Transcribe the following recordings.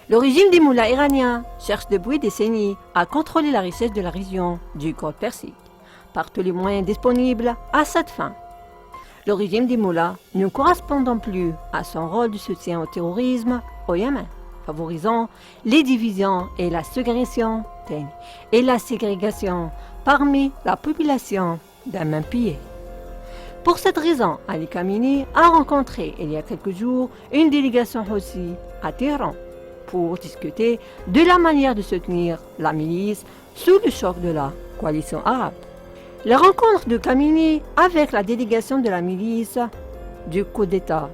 Le régime des moullas iraniens cherche depuis des décennies à contrôler la richesse de la région du Golfe Persique par tous les moyens disponibles à cette fin. Le régime des moullas ne correspondant plus à son rôle de soutien au terrorisme au Yémen, favorisant les divisions et la ségrégation parmi la population d'un même pays. Pour cette raison, Ali Khamenei a rencontré il y a quelques jours une délégation Houthi à Téhéran pour discuter de la manière de soutenir la milice sous le choc de la coalition arabe. La rencontre de Khamenei avec la délégation de la milice du coup d'État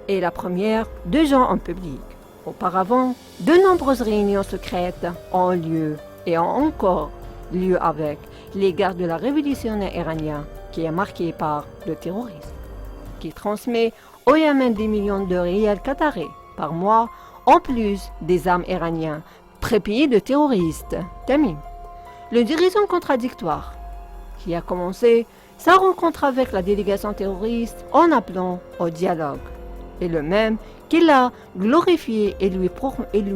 est la première de gens en public. Auparavant, de nombreuses réunions secrètes ont lieu et ont encore lieu avec les gardes de la révolutionnaire iranien qui est marqué par le terrorisme, qui transmet au Yémen des millions de rials qataris par mois en plus des armes iraniennes prépayées de terroristes. Tamim, le dirigeant contradictoire, qui a commencé sa rencontre avec la délégation terroriste en appelant au dialogue, est le même qui l'a glorifié et lui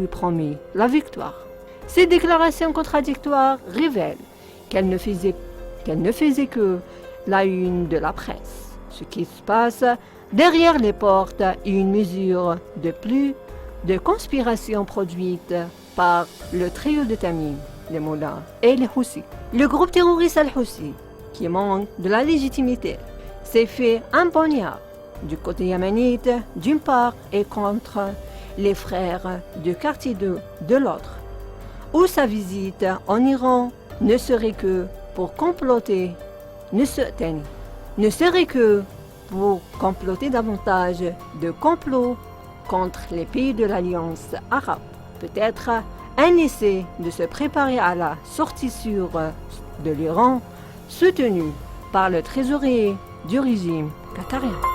promis la victoire. Ces déclarations contradictoires révèlent qu'elle ne faisait que la une de la presse. Ce qui se passe derrière les portes est une mesure de plus de conspiration produite par le trio de Tamim, les mollahs et les Houthis. Le groupe terroriste al-Houthi, qui manque de la légitimité, s'est fait un poignard du côté yéménite d'une part et contre les frères du quartier de l'autre, où sa visite en Iran ne serait que pour comploter, davantage de complots contre les pays de l'Alliance arabe. Peut-être un essai de se préparer à la sortie sûre de l'Iran, soutenu par le trésorier du régime qatarien.